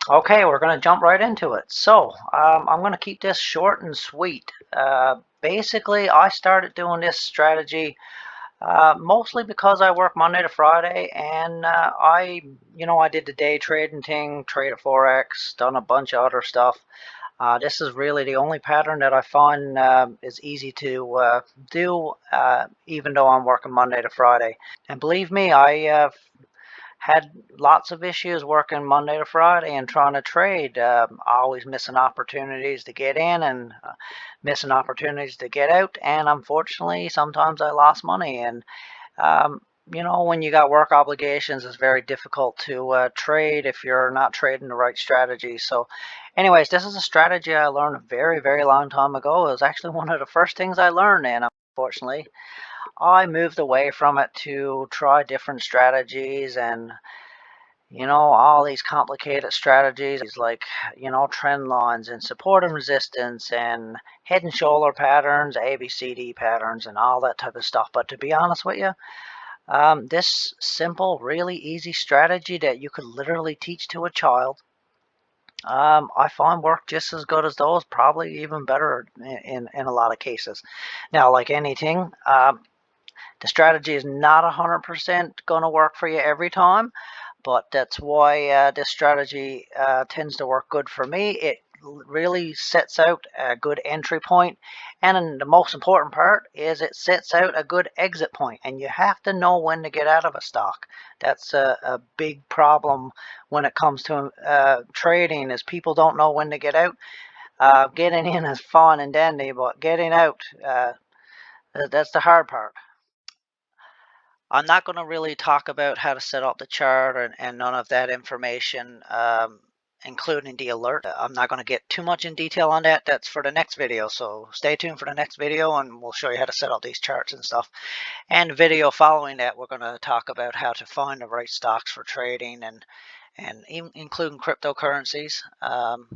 Okay, we're going to jump right into it. So, I'm going to keep this short and sweet. Basically, I started doing this strategy mostly because I work Monday to Friday, and I did the day trading thing, traded Forex, done a bunch of other stuff. This is really the only pattern that I find is easy to do, even though I'm working Monday to Friday. And believe me, I had lots of issues working Monday to Friday and trying to trade. Always missing opportunities to get in and missing opportunities to get out. And unfortunately, sometimes I lost money. And um, when you got work obligations, it's very difficult to trade if you're not trading the right strategy. So, anyways, this is a strategy I learned a very, very long time ago. It was actually one of the first things I learned, and unfortunately, I moved away from it to try different strategies and all these complicated strategies like, trend lines and support and resistance and head and shoulder patterns, ABCD patterns, and all that type of stuff. But to be honest with you, this simple, really easy strategy that you could literally teach to a child, I find work just as good as those, probably even better in a lot of cases. Now, like anything, the strategy is not 100% going to work for you every time, but that's why this strategy tends to work good for me. It really sets out a good entry point, and then the most important part is it sets out a good exit point, and you have to know when to get out of a stock. That's a big problem when it comes to trading, is people don't know when to get out. Getting in is fun and dandy, but getting out, that's the hard part. I'm not going to really talk about how to set up the chart and none of that information, including the alert. I'm not going to get too much in detail on that. That's for the next video. So stay tuned for the next video and we'll show you how to set up these charts and stuff. And the video following that, we're going to talk about how to find the right stocks for trading and including cryptocurrencies.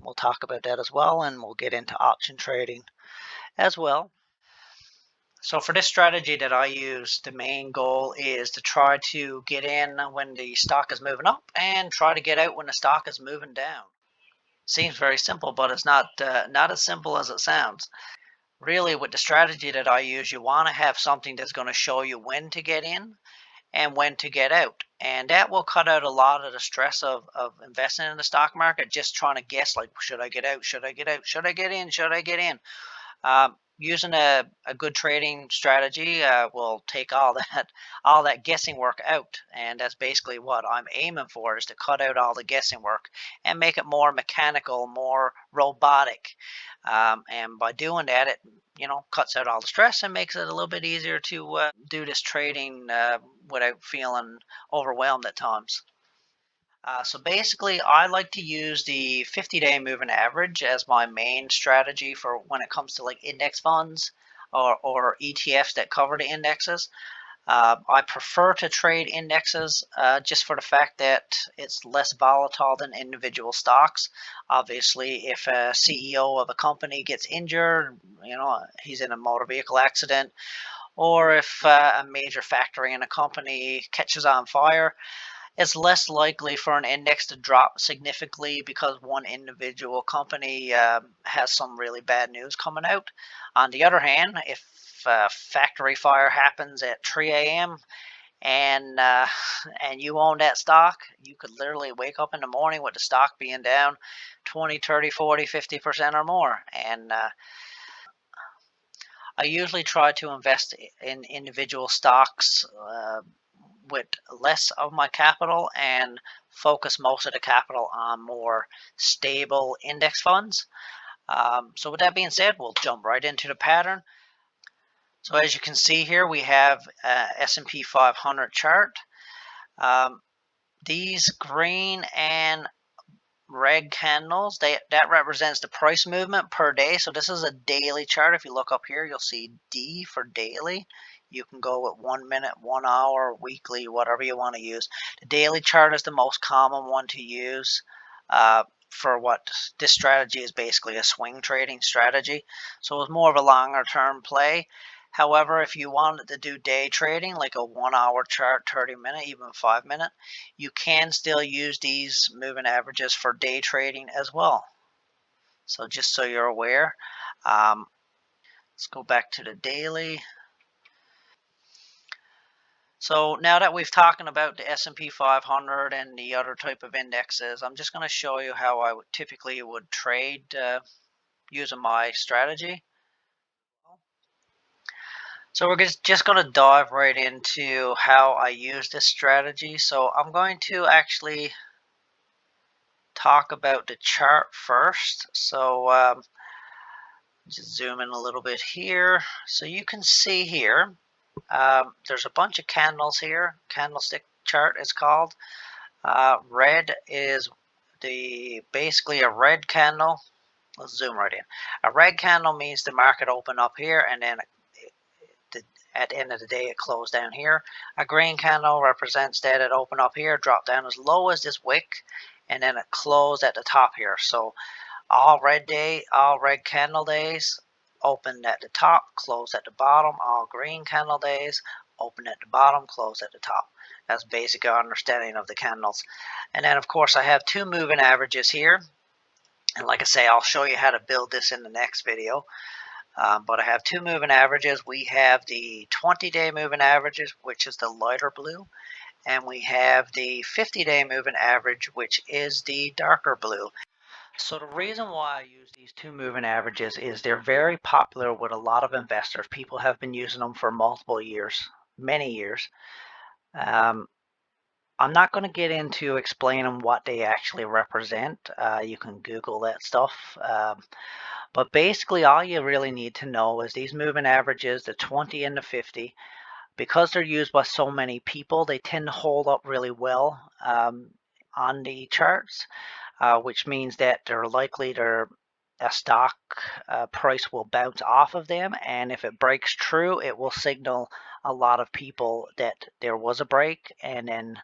We'll talk about that as well, and we'll get into option trading as well. So for this strategy that I use, the main goal is to try to get in when the stock is moving up and try to get out when the stock is moving down. Seems very simple, but it's not as simple as it sounds. Really, with the strategy that I use, you want to have something that's going to show you when to get in and when to get out. And that will cut out a lot of the stress of investing in the stock market, just trying to guess, like, should I get out? Should I get out? Should I get in? Should I get in? Using a good trading strategy will take all that guessing work out, and that's basically what I'm aiming for, is to cut out all the guessing work and make it more mechanical, more robotic. And by doing that, it cuts out all the stress and makes it a little bit easier to do this trading without feeling overwhelmed at times. So basically, I like to use the 50-day moving average as my main strategy for when it comes to like index funds or ETFs that cover the indexes. I prefer to trade indexes just for the fact that it's less volatile than individual stocks. Obviously, if a CEO of a company gets injured, he's in a motor vehicle accident, or if a major factory in a company catches on fire, it's less likely for an index to drop significantly because one individual company has some really bad news coming out. On the other hand, if a factory fire happens at 3 a.m. and and you own that stock, you could literally wake up in the morning with the stock being down 20, 30, 40, 50% or more. And I usually try to invest in individual stocks with less of my capital and focus most of the capital on more stable index funds. So with that being said, we'll jump right into the pattern. So as you can see here, we have S&P 500 chart. These green and red candles, that represents the price movement per day. So this is a daily chart. If you look up here, you'll see D for daily. You can go with 1 minute, 1 hour, weekly, whatever you want to use. The daily chart is the most common one to use for what this strategy is basically a swing trading strategy. So it's more of a longer term play. However, if you wanted to do day trading, like a 1 hour chart, 30-minute, even 5-minute, you can still use these moving averages for day trading as well. So just so you're aware, let's go back to the daily. So now that we've talking about the S&P 500 and the other type of indexes, I'm just going to show you how I would typically trade using my strategy. So we're just going to dive right into how I use this strategy. So I'm going to actually talk about the chart first. So just zoom in a little bit here. So you can see here, there's a bunch of candles here. Candlestick chart is called. Red is basically a red candle. Let's zoom right in. A red candle means the market opened up here, and then at the end of the day it closed down here. A green candle represents that it opened up here, dropped down as low as this wick, and then it closed at the top here. So all red candle days opened at the top, closed at the bottom. All green candle days open at the bottom, close at the top. That's basic understanding of the candles. And then of course I have two moving averages here. And like I say, I'll show you how to build this in the next video. But I have two moving averages. We have the 20-day moving averages, which is the lighter blue. And we have the 50-day moving average, which is the darker blue. So the reason why I use these two moving averages is they're very popular with a lot of investors. People have been using them for multiple years, many years. I'm not going to get into explaining what they actually represent. You can Google that stuff. But basically all you really need to know is these moving averages, the 20 and the 50, because they're used by so many people, they tend to hold up really well on the charts. Which means that they're likely a stock price will bounce off of them, and if it breaks through, it will signal a lot of people that there was a break, and then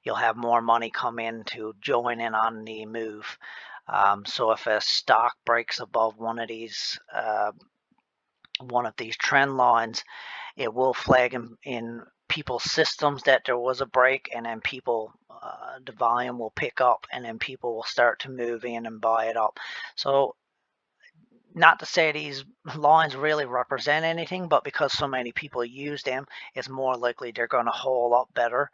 you'll have more money come in to join in on the move. So if a stock breaks above one of these trend lines, it will flag in people's systems that there was a break, and then the volume will pick up, and then people will start to move in and buy it up. So not to say these lines really represent anything, but because so many people use them, it's more likely they're going to hold up better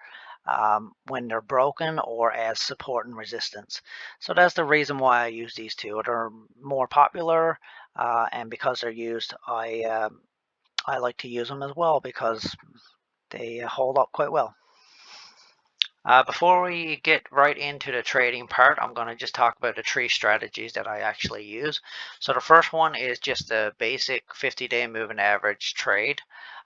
when they're broken or as support and resistance. So that's the reason why I use these two. They're more popular, and because they're used, I like to use them as well because they hold up quite well. Before we get right into the trading part, I'm going to just talk about the three strategies that I actually use. So the first one is just the basic 50-day moving average trade.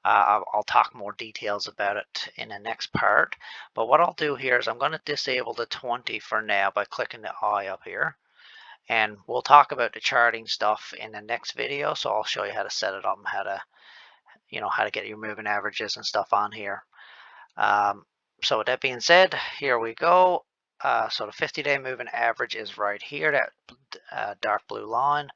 I'll talk more details about it in the next part. But what I'll do here is I'm going to disable the 20 for now by clicking the eye up here. And we'll talk about the charting stuff in the next video. So I'll show you how to set it up and how to get your moving averages and stuff on here. So with that being said, here we go. So the 50-day moving average is right here, that dark blue line.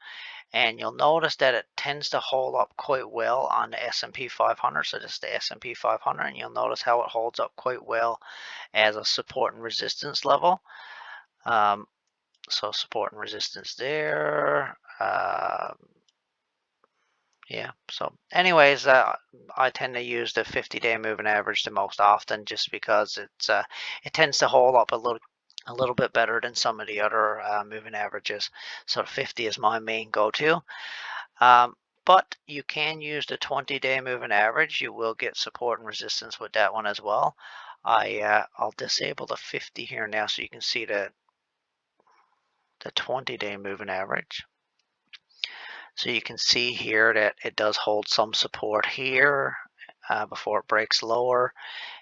And you'll notice that it tends to hold up quite well on the S&P 500. So this is the S&P 500, and you'll notice how it holds up quite well as a support and resistance level. So support and resistance there. Yeah, so anyways, I tend to use the 50-day moving average the most often just because it tends to hold up a little bit better than some of the other moving averages. So 50 is my main go-to. But you can use the 20-day moving average. You will get support and resistance with that one as well. I'll disable the 50 here now so you can see the 20-day moving average. So you can see here that it does hold some support here before it breaks lower.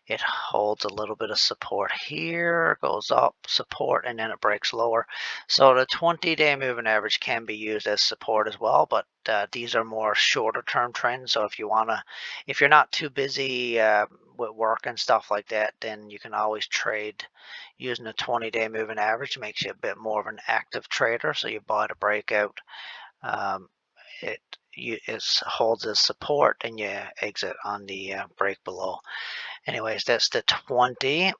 It holds a little bit of support here, goes up, support, and then it breaks lower. So the 20-day moving average can be used as support as well, but these are more shorter term trends. So if you're not too busy with work and stuff like that, then you can always trade using the 20-day moving average. It makes you a bit more of an active trader. So you buy the breakout. it holds as support, and you exit on the break below. Anyways, that's the 20.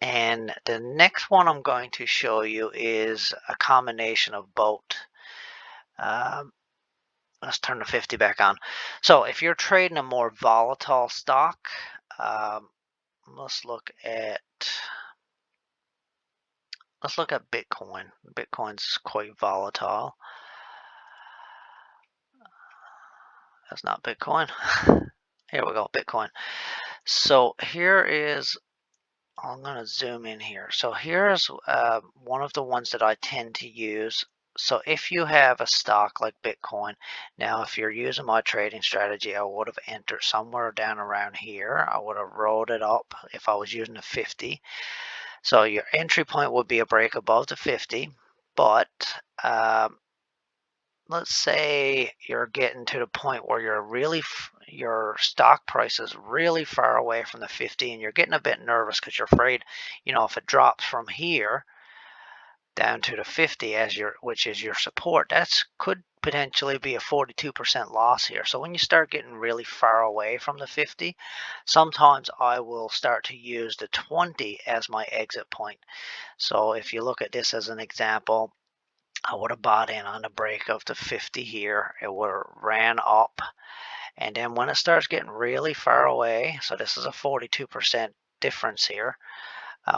And the next one I'm going to show you is a combination of both. Let's turn the 50 back on. So if you're trading a more volatile stock, let's look at Bitcoin. Bitcoin's quite volatile. That's not Bitcoin. Here we go, Bitcoin. So here is, I'm going to zoom in here. So here's one of the ones that I tend to use. So if you have a stock like Bitcoin, now if you're using my trading strategy, I would have entered somewhere down around here. I would have rolled it up if I was using the 50. So your entry point would be a break above the 50, but let's say you're getting to the point where your stock price is really far away from the 50, and you're getting a bit nervous because you're afraid, if it drops from here down to the 50 which is your support, that could potentially be a 42% loss here. So when you start getting really far away from the 50, sometimes I will start to use the 20 as my exit point. So if you look at this as an example, I would have bought in on the break of the 50 here. It would have ran up, and then when it starts getting really far away, so this is a 42% difference here.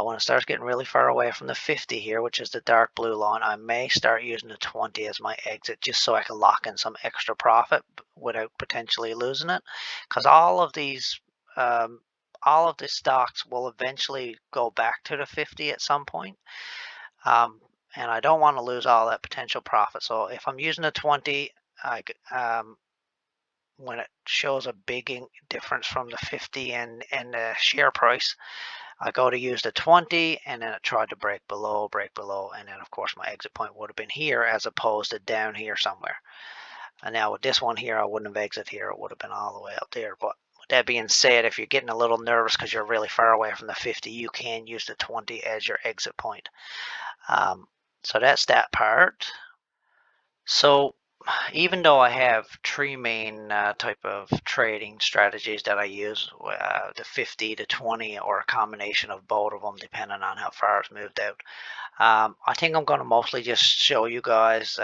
When it starts getting really far away from the 50 here, which is the dark blue line, I may start using the 20 as my exit, just so I can lock in some extra profit without potentially losing it. Because all of the stocks will eventually go back to the 50 at some point. And I don't want to lose all that potential profit. So if I'm using a 20, when it shows a big difference from the 50 and the share price, I go to use the 20, and then it tried to break below, and then of course my exit point would have been here as opposed to down here somewhere. And now with this one here, I wouldn't have exited here. It would have been all the way up there. But with that being said, if you're getting a little nervous because you're really far away from the 50, you can use the 20 as your exit point. So that's that part. So even though I have three main type of trading strategies that I use, the 50, the 20, or a combination of both of them, depending on how far it's moved out, I think I'm going to mostly just show you guys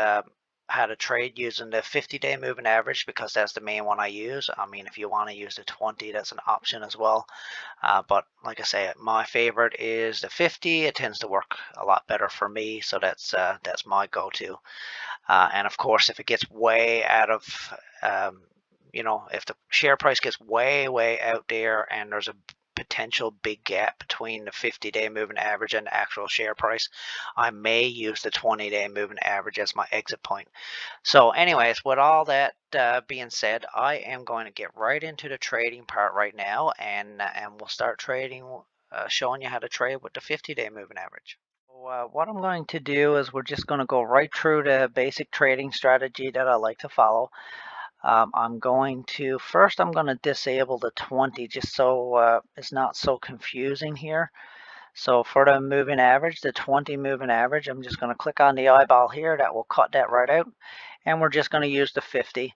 how to trade using the 50-day moving average, because that's the main one I use. I mean, if you want to use the 20, that's an option as well. But like I say, my favorite is the 50. It tends to work a lot better for me, so that's my go-to. And of course, if it gets way out of, if the share price gets way out there and there's a potential big gap between the 50-day moving average and the actual share price, I may use the 20-day moving average as my exit point. So anyways, with all that being said, I am going to get right into the trading part right now, and we'll start trading, showing you how to trade with the 50-day moving average. What I'm going to do is we're just going to go right through the basic trading strategy that I like to follow. I'm going to disable the 20 just so it's not so confusing here. So for the moving average, the 20 moving average, I'm just going to click on the eyeball here. That will cut that right out. And we're just going to use the 50.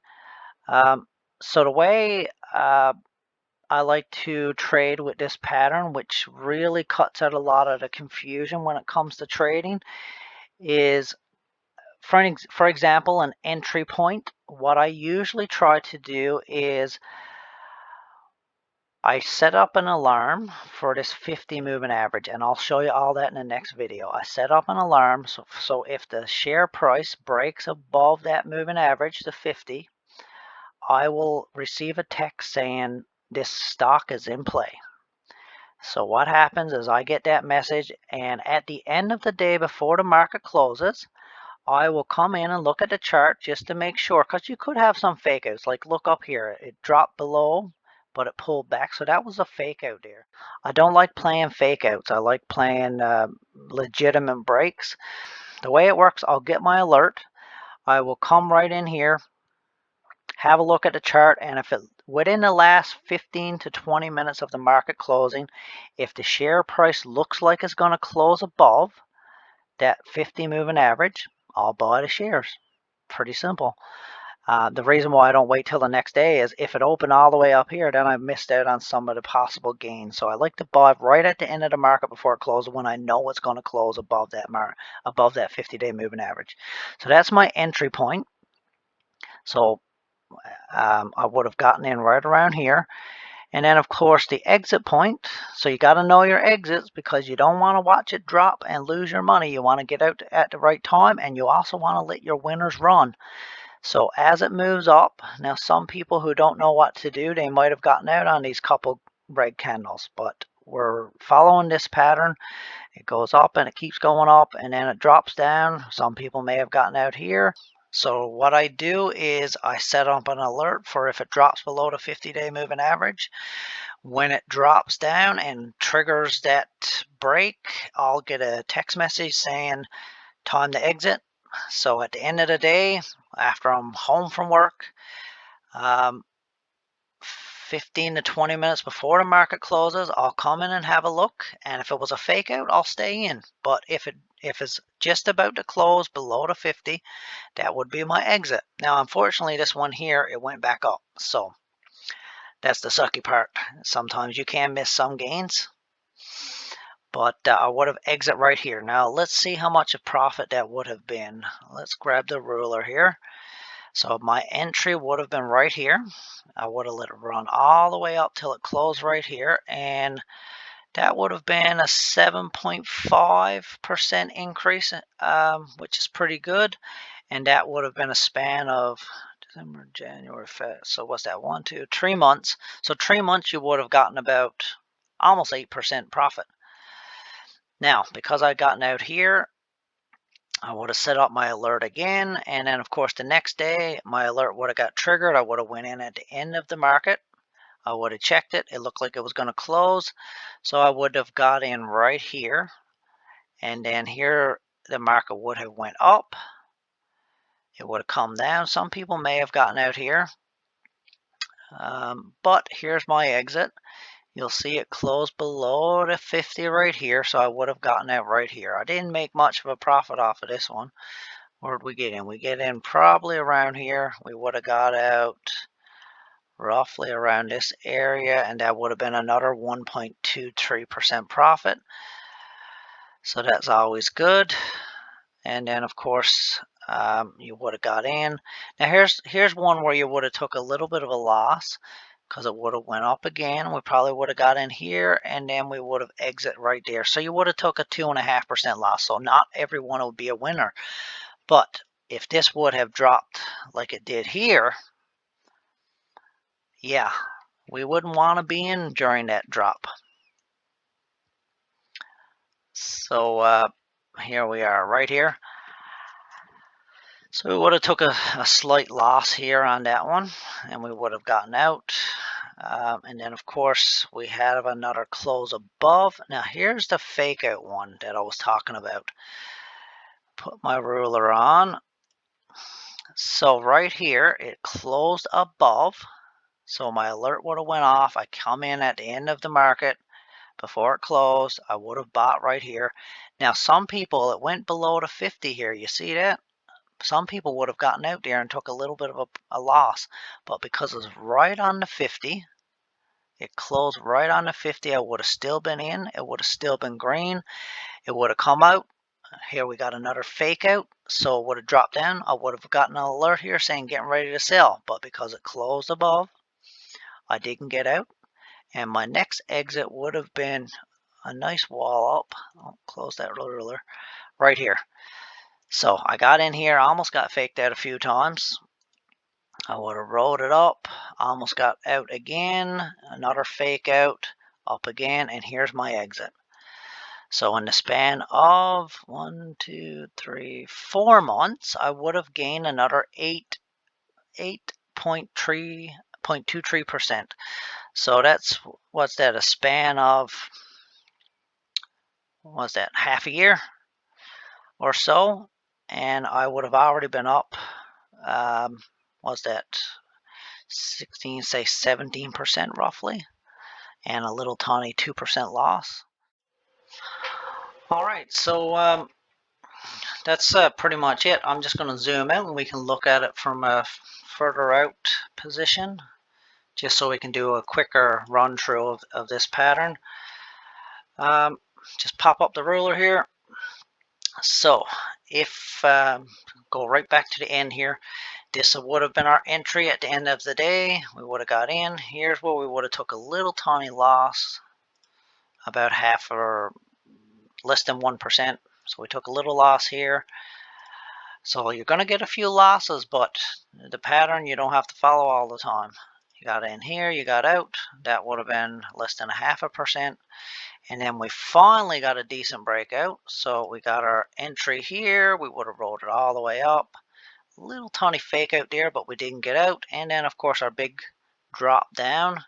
So the way I like to trade with this pattern, which really cuts out a lot of the confusion when it comes to trading, is, for example, an entry point. What I usually try to do is I set up an alarm for this 50 moving average, and I'll show you all that in the next video. I set up an alarm so if the share price breaks above that moving average, the 50, I will receive a text saying this stock is in play. So what happens is I get that message, and at the end of the day before the market closes, I will come in and look at the chart just to make sure, because you could have some fake outs. Like look up here, it dropped below, but it pulled back. So that was a fake out there. I don't like playing fake outs. I like playing legitimate breaks. The way it works, I'll get my alert. I will come right in here, have a look at the chart, and if it within the last 15 to 20 minutes of the market closing, if the share price looks like it's going to close above that 50 moving average, I'll buy the shares. Pretty simple. The reason why I don't wait till the next day is if it opened all the way up here, then I missed out on some of the possible gains. So I like to buy right at the end of the market before it closes when I know it's going to close above that 50-day moving average. So that's my entry point. So I would have gotten in right around here. And then, of course, the exit point. So you got to know your exits because you don't want to watch it drop and lose your money. You want to get out at the right time, and you also want to let your winners run. So as it moves up, now some people who don't know what to do, they might have gotten out on these couple red candles, but we're following this pattern. It goes up and it keeps going up and then it drops down. Some people may have gotten out here. So what I do is I set up an alert for if it drops below the 50-day moving average. When it drops down and triggers that break, I'll get a text message saying time to exit. So at the end of the day, after I'm home from work, 15 to 20 minutes before the market closes, I'll come in and have a look. And if it was a fake out, I'll stay in. But if it's just about to close below the 50, that would be my exit. Now, unfortunately, this one here, it went back up. So that's the sucky part. Sometimes you can miss some gains. But I would have exit right here. Now let's see how much of profit that would have been. Let's grab the ruler here. So my entry would have been right here. I would have let it run all the way up till it closed right here. And that would have been a 7.5% increase, which is pretty good. And that would have been a span of December, January, February. So what's that? 1, 2, 3 months. So 3 months you would have gotten about almost 8% profit. Now, because I'd gotten out here, I would have set up my alert again. And then, of course, the next day, my alert would have got triggered. I would have went in at the end of the market. I would have checked it. It looked like it was going to close. So I would have got in right here. And then here, the market would have went up. It would have come down. Some people may have gotten out here. But here's my exit. You'll see it closed below the 50 right here, so I would have gotten out right here. I didn't make much of a profit off of this one. Where did we get in? We get in probably around here. We would have got out roughly around this area, and that would have been another 1.23% profit. So that's always good. And then, of course, you would have got in. Now here's one where you would have took a little bit of a loss, because it would have went up again. We probably would have got in here, and then we would have exit right there. So you would have took a 2.5% loss. So not everyone would be a winner. But if this would have dropped like it did here, yeah, we wouldn't want to be in during that drop. So here we are right here. So we would have took a slight loss here on that one, and we would have gotten out. And then, of course, we have another close above. Now, here's the fake out one that I was talking about. Put my ruler on. So right here, it closed above. So my alert would have went off. I come in at the end of the market before it closed. I would have bought right here. Now, some people, it went below the 50 here. You see that? Some people would have gotten out there and took a little bit of a loss. But because it's right on the 50, it closed right on the 50. I would have still been in. It would have still been green. It would have come out. Here we got another fake out. So it would have dropped down. I would have gotten an alert here saying getting ready to sell. But because it closed above, I didn't get out. And my next exit would have been a nice wall up. I'll close that ruler right here. So I got in here. Almost got faked out a few times. I would have rolled it up, almost got out again, another fake out, up again, and here's my exit. So in the span of 1, 2, 3, 4 months, I would have gained another 8.23%. So that's, what's that, a span of, what's that, half a year or so? And I would have already been up, what's that, 16, say 17% roughly, and a little tiny 2% loss. All right, so that's pretty much it. I'm just going to zoom out and we can look at it from a further out position, just so we can do a quicker run through of this pattern. Just pop up the ruler here. So if go right back to the end here, this would have been our entry at the end of the day. We would have got in. Here's where we would have took a little tiny loss, about half or less than 1%. So we took a little loss here. So you're going to get a few losses, but the pattern you don't have to follow all the time. You got in here, you got out. That would have been less than 0.5%. And then we finally got a decent breakout. So we got our entry here. We would have rolled it all the way up. A little tiny fake out there, but we didn't get out. And then, of course, our big drop down.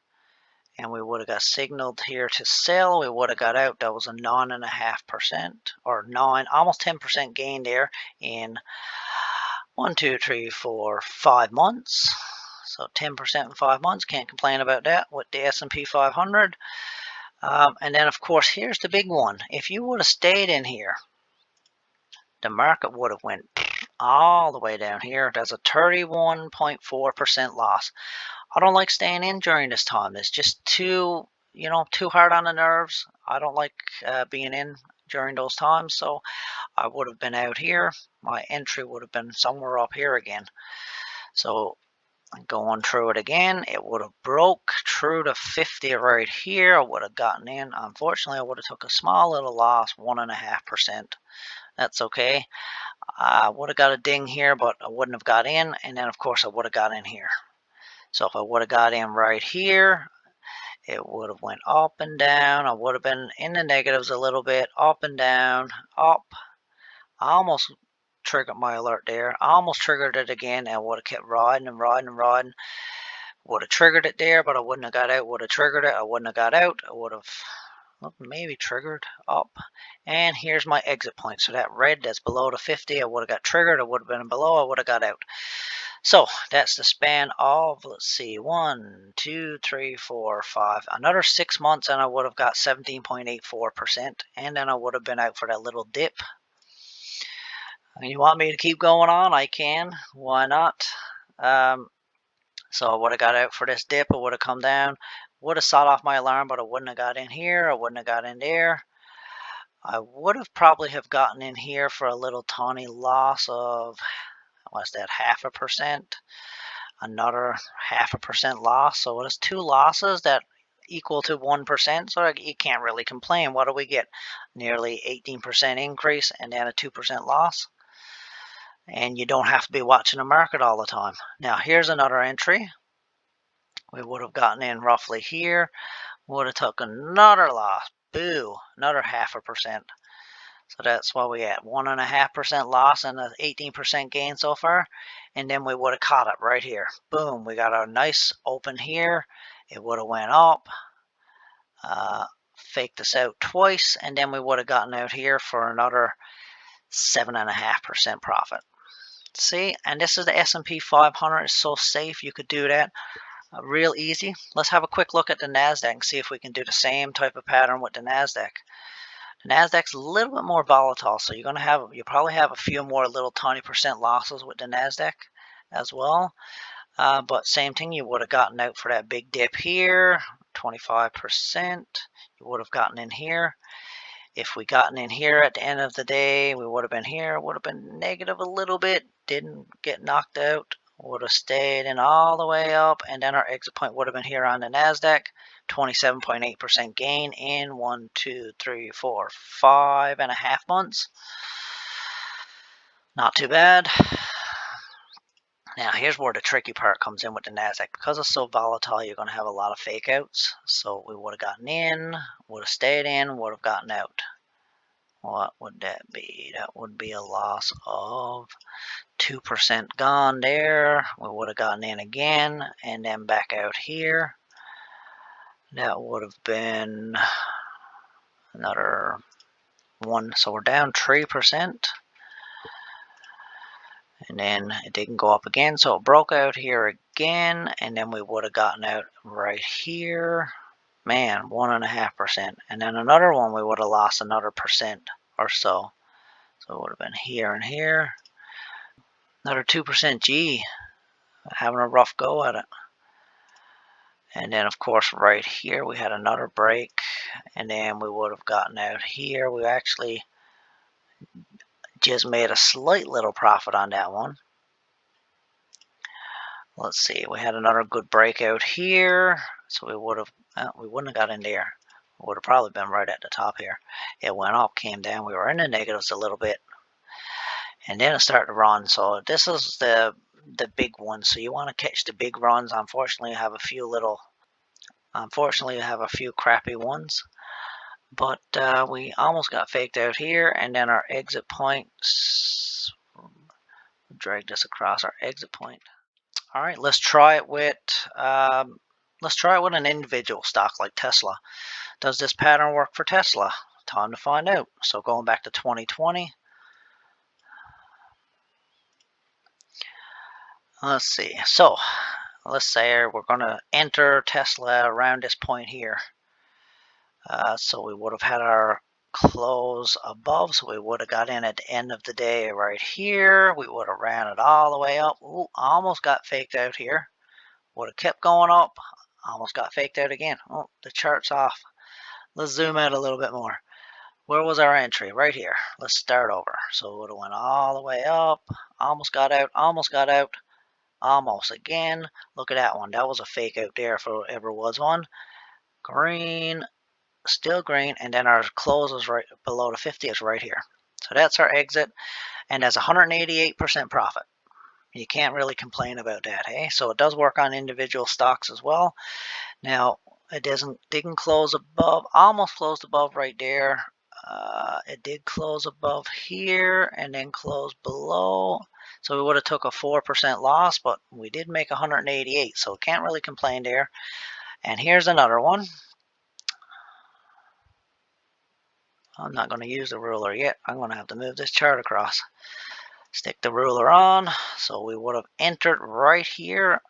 And we would have got signaled here to sell. We would have got out. That was a 9.5% or 9, almost 10% gain there in 1, 2, 3, 4, 5 months. So 10% in 5 months. Can't complain about that with the S&P 500. And then, of course, here's the big one. If you would have stayed in here, the market would have went all the way down here. There's a 31.4% loss. I don't like staying in during this time. It's just too hard on the nerves. I don't like being in during those times. So I would have been out here. My entry would have been somewhere up here again. So going through it again, it would have broke through the 50 right here. I would have gotten in. Unfortunately, I would have took a small little loss, 1.5%. That's okay. I would have got a ding here, but I wouldn't have got in. And then, of course, I would have got in here. So if I would have got in right here, it would have went up and down. I would have been in the negatives a little bit, up and down, up. I almost triggered my alert there. I almost triggered it again and would have kept riding and riding and riding. Would have triggered it there, but I wouldn't have got out. Would have triggered it. I wouldn't have got out. I would have maybe triggered up. And here's my exit point. So that red that's below the 50, I would have got triggered. I would have been below. I would have got out. So that's the span of, let's see, 1, 2, 3, 4, 5. Another 6 months and I would have got 17.84%. And then I would have been out for that little dip. And you want me to keep going on? I can. Why not? So I would have got out for this dip. I would have come down. Would have sawed off my alarm, but I wouldn't have got in here. I wouldn't have got in there. I would have probably have gotten in here for a little tiny loss of, what's that, 0.5%. Another 0.5% loss. So it's 2 losses that equal to 1%. So you can't really complain. What do we get? Nearly 18% increase and then a 2% loss. And you don't have to be watching the market all the time. Now here's another entry. We would have gotten in roughly here. Would have took another loss. Boo, another 0.5%. So that's what we at, 1.5% loss and an 18% gain so far. And then we would have caught it right here. Boom, we got our nice open here. It would have went up, faked us out twice, and then we would have gotten out here for another 7.5% profit. See, and this is the S&P 500. It's so safe. You could do that real easy. Let's have a quick look at the Nasdaq and see if we can do the same type of pattern with the Nasdaq. The Nasdaq's a little bit more volatile, so you'll probably have a few more little tiny percent losses with the Nasdaq as well. But same thing, you would have gotten out for that big dip here, 25%. You would have gotten in here. If we gotten in here at the end of the day, we would have been here, would have been negative a little bit, didn't get knocked out, would have stayed in all the way up, and then our exit point would have been here on the Nasdaq, 27.8% gain in 1, 2, 3, 4, 5.5 months. Not too bad. Now here's where the tricky part comes in with the Nasdaq. Because it's so volatile, you're going to have a lot of fake outs. So we would have gotten in, would have stayed in, would have gotten out. What would that be? That would be a loss of 2% gone there. We would have gotten in again and then back out here. That would have been another 1. So we're down 3%. And then it didn't go up again, so it broke out here again, and then we would have gotten out right here. Man, 1.5%. And then another one, we would have lost another percent or so. So it would have been here and here. Another 2%. Gee, having a rough go at it. And then of course right here we had another break, and then we would have gotten out here. We actually just made a slight little profit on that one. Let's see, we had another good breakout here, so we wouldn't have got in there. We would have probably been right at the top here. It went up, came down, we were in the negatives a little bit, and then it started to run. So this is the big one. So you want to catch the big runs. Unfortunately, you have a few crappy ones. But we almost got faked out here, and then our exit points, drag this across our exit point. All right, let's try it with an individual stock like Tesla. Does this pattern work for Tesla? Time to find out. So going back to 2020, let's see. So let's say we're going to enter Tesla around this point here. So we would have had our close above, so we would have got in at the end of the day right here. We would have ran it all the way up. Ooh, almost got faked out here. Would have kept going up. Almost got faked out again. Oh, the chart's off. Let's zoom out a little bit more. Where was our entry? Right here. Let's start over. So it would have went all the way up. Almost got out. Almost got out. Almost again. Look at that one. That was a fake out there if there ever was one. Green. Still green, and then our close is right below the 50 is right here. So that's our exit, and that's 188% profit. You can't really complain about that, hey? So it does work on individual stocks as well. Now it didn't close above, almost closed above right there. It did close above here and then close below. So we would have took a 4% loss, but we did make 188, so can't really complain there. And here's another one. I'm not going to use the ruler yet. I'm going to have to move this chart across. Stick the ruler on. So we would have entered right here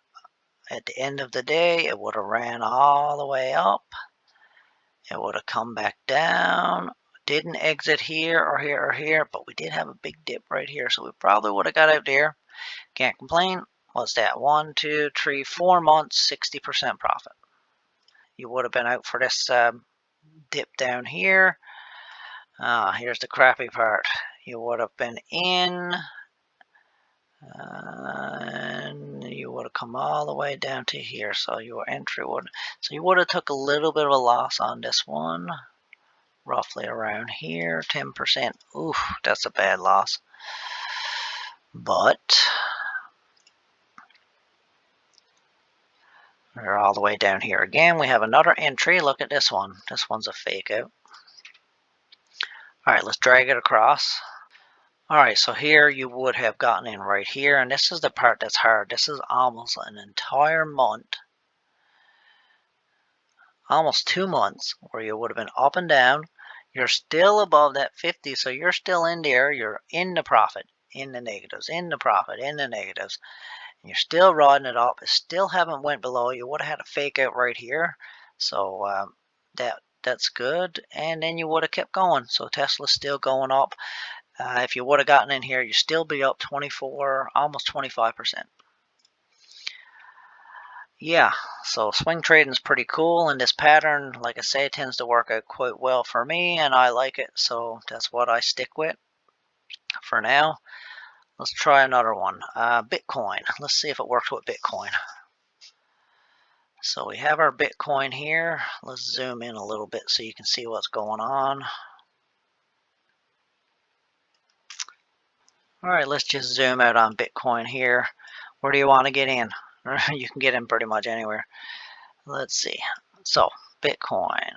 at the end of the day. It would have ran all the way up. It would have come back down. Didn't exit here or here or here, but we did have a big dip right here. So we probably would have got out there. Can't complain. What's that? 1, 2, 3, 4 months, 60% profit. You would have been out for this dip down here. Here's the crappy part. You would have been in, and you would have come all the way down to here. So your entry would, so you would have took a little bit of a loss on this one, roughly around here, 10%. Oof, that's a bad loss. But we're all the way down here again. We have another entry. Look at this one. This one's a fake out. All right, let's drag it across. All right, so here you would have gotten in right here, and this is the part that's hard. This is almost an entire month, almost 2 months, where you would have been up and down. You're still above that 50, so you're still in there. You're in the profit, in the negatives, in the profit, in the negatives. And you're still riding it up. It still haven't went below. You would have had a fake out right here, so that's good. And then you would have kept going. So Tesla's still going up. If you would have gotten in here, you'd still be up 24, almost 25%. Yeah, so swing trading is pretty cool, and this pattern, like I say, tends to work out quite well for me, and I like it, so that's what I stick with for now. Let's try another one. Bitcoin. Let's see if it works with Bitcoin. So we have our Bitcoin here. Let's zoom in a little bit so you can see what's going on. All right, let's just zoom out on Bitcoin here. Where do you want to get in? You can get in pretty much anywhere. Let's see. So Bitcoin,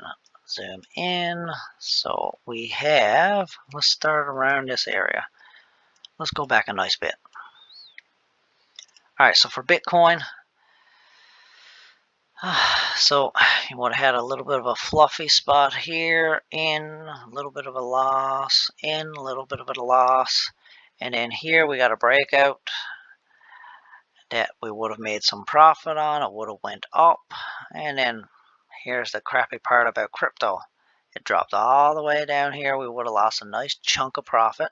zoom in. So we have, let's start around this area. Let's go back a nice bit. All right, so for Bitcoin, so you would have had a little bit of a fluffy spot here, in, a little bit of a loss, in, a little bit of a loss, and then here we got a breakout that we would have made some profit on. It would have went up, and then here's the crappy part about crypto. It dropped all the way down here. We would have lost a nice chunk of profit.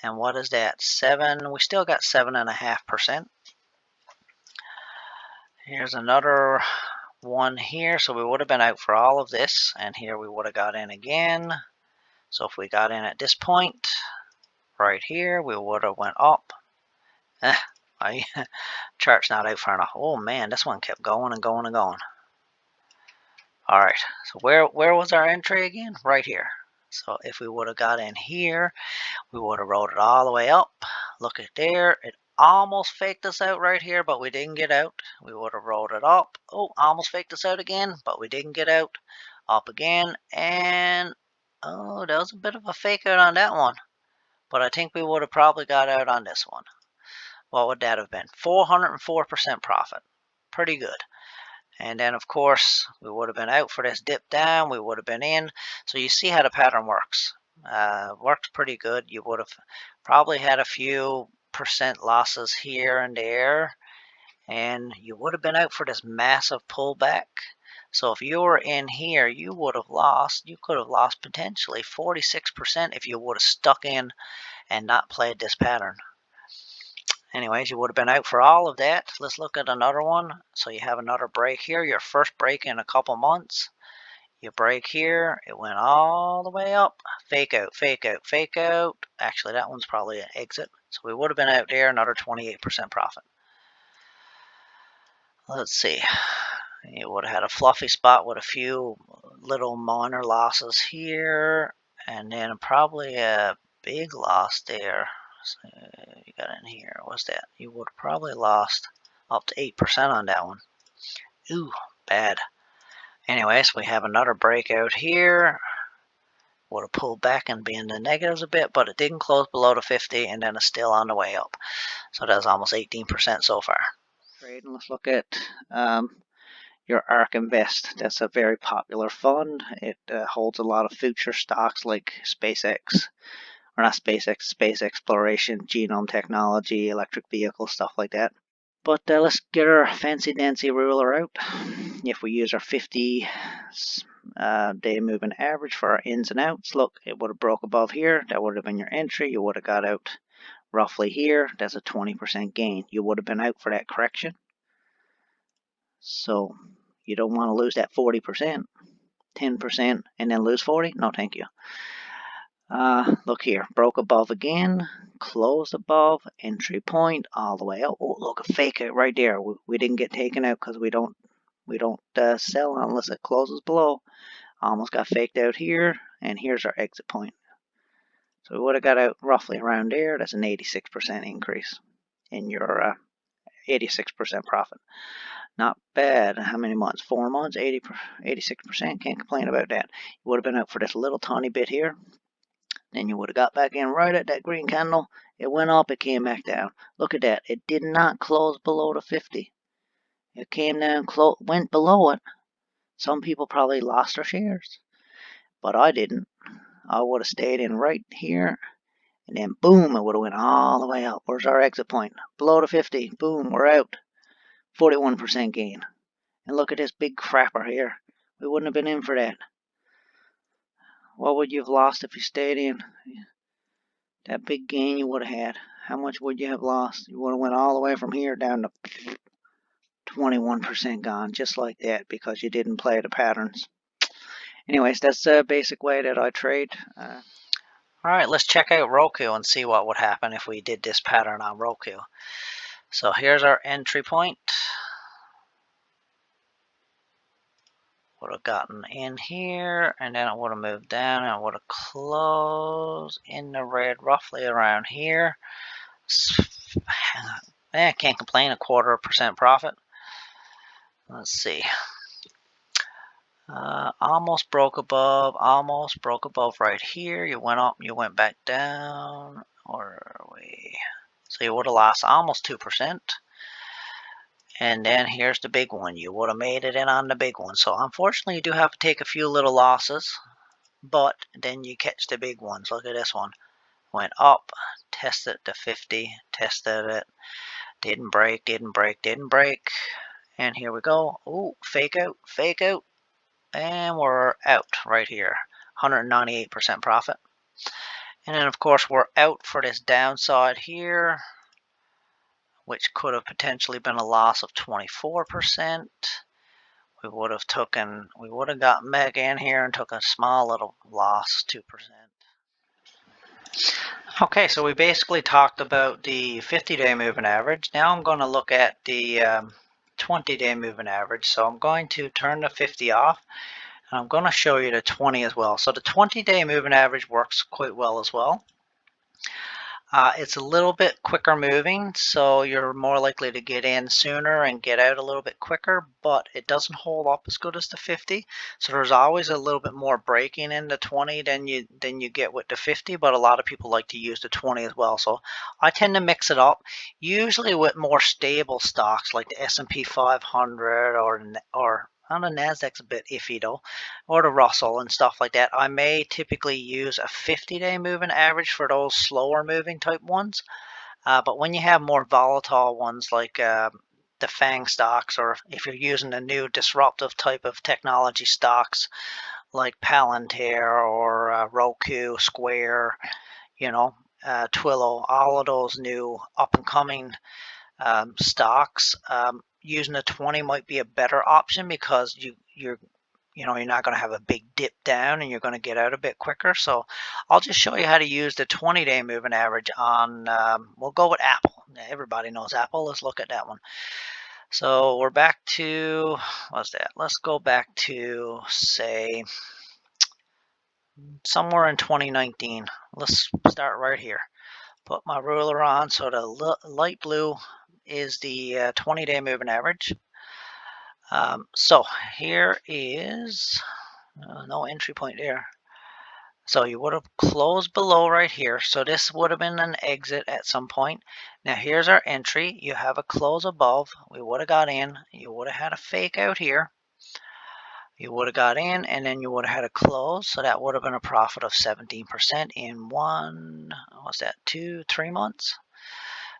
And what is that? 7, we still got 7.5%. Here's another one here. So we would have been out for all of this, and here we would have got in again. So if we got in at this point right here, we would have went up. My chart's not out far enough. Oh man, this one kept going and going and going. All right, so where was our entry again? Right here. So if we would have got in here, we would have rolled it all the way up. Look at there. It almost faked us out right here, but we didn't get out. We would have rolled it up. Oh, almost faked us out again, but we didn't get out. Up again, and oh, that was a bit of a fake out on that one. But I think we would have probably got out on this one. What would that have been? 404% profit. Pretty good. And then, of course, we would have been out for this dip down. We would have been in. So you see how the pattern works. Works pretty good. You would have probably had a few percent losses here and there. And you would have been out for this massive pullback. So if you were in here, you would have lost. You could have lost potentially 46% if you would have stuck in and not played this pattern. Anyways, you would have been out for all of that. Let's look at another one. So you have another break here, your first break in a couple months. You break here, it went all the way up. Fake out, fake out, fake out. Actually, that one's probably an exit. So we would have been out there, another 28% profit. Let's see. You would have had a fluffy spot with a few little minor losses here, and then probably a big loss there. So you got in here. What's that? You would have probably lost up to 8% on that one. Ooh, bad. Anyways, we have another breakout here. Would have pulled back and be in the negatives a bit, but it didn't close below the 50, and then it's still on the way up. So that's almost 18% so far. Trading. Let's look at your ARK Invest. That's a very popular fund. It holds a lot of future stocks like SpaceX. Or not SpaceX, space exploration, genome technology, electric vehicles, stuff like that. But let's get our fancy-dancy ruler out. If we use our 50 day moving average for our ins and outs, look, it would have broke above here. That would have been your entry. You would have got out roughly here. That's a 20% gain. You would have been out for that correction. So you don't want to lose that 40%, 10%, and then lose 40. No, thank you. Look here, broke above again, closed above, entry point all the way up. Oh, look, a fake out right there. We didn't get taken out because we don't sell unless it closes below. Almost got faked out here, and here's our exit point. So we would have got out roughly around there. That's an 86% increase in your 86% profit. Not bad. How many months? 4 months, 86%. Can't complain about that. You would have been out for this little tiny bit here. Then you would have got back in right at that green candle. It went up, it came back down. Look at that. It did not close below the 50. It came down, went below it. Some people probably lost their shares, but I didn't. I would have stayed in right here, and then boom, it would have went all the way up. Where's our exit point? Below the 50. Boom, we're out. 41% gain. And look at this big crapper here. We wouldn't have been in for that. What would you have lost if you stayed in? That big gain you would have had. How much would you have lost? You would have went all the way from here down to 21% gone, just like that, because you didn't play the patterns. Anyways, that's the basic way that I trade. All right, let's check out Roku and see what would happen if we did this pattern on Roku. So here's our entry point. Would have gotten in here, and then it would have moved down, and it would have closed in the red roughly around here. I can't complain, 1/4% profit. Let's see. Almost broke above right here. You went up, you went back down, so you would have lost almost 2%. And then here's the big one. You would have made it in on the big one. So unfortunately, you do have to take a few little losses, but then you catch the big ones. Look at this one. Went up, tested the 50, tested it, didn't break, didn't break, didn't break. And here we go. Ooh, fake out, and we're out right here. 198% profit. And then of course we're out for this downside here. which could have potentially been a loss of 24%. We would have gotten back in here and took a small little loss, 2%. Okay, so we basically talked about the 50-day moving average. Now I'm going to look at the 20-day moving average. So I'm going to turn the 50 off, and I'm going to show you the 20 as well. So the 20-day moving average works quite well as well. It's a little bit quicker moving, so you're more likely to get in sooner and get out a little bit quicker, but it doesn't hold up as good as the 50. So there's always a little bit more breaking in the 20 than you get with the 50, but a lot of people like to use the 20 as well. So I tend to mix it up, usually with more stable stocks like the S&P 500 or on the Nasdaq's a bit iffy though, or the Russell and stuff like that. I may typically use a 50-day moving average for those slower moving type ones. But when you have more volatile ones like the FANG stocks, or if you're using a new disruptive type of technology stocks like PLTR or Roku, Square, Twilio, all of those new up and coming stocks, using a 20 might be a better option because you're not going to have a big dip down and you're going to get out a bit quicker. So I'll just show you how to use the 20-day moving average on, we'll go with Apple. Everybody knows Apple. Let's look at that one. So we're back to, what's that? Let's go back to, say, somewhere in 2019. Let's start right here. Put my ruler on. So the light blue is the 20-day moving average. So here is no entry point there. So you would have closed below right here. So this would have been an exit at some point. Now here's our entry. You have a close above. We would have got in. You would have had a fake out here. You would have got in, and then you would have had a close. So that would have been a profit of 17% in 3 months.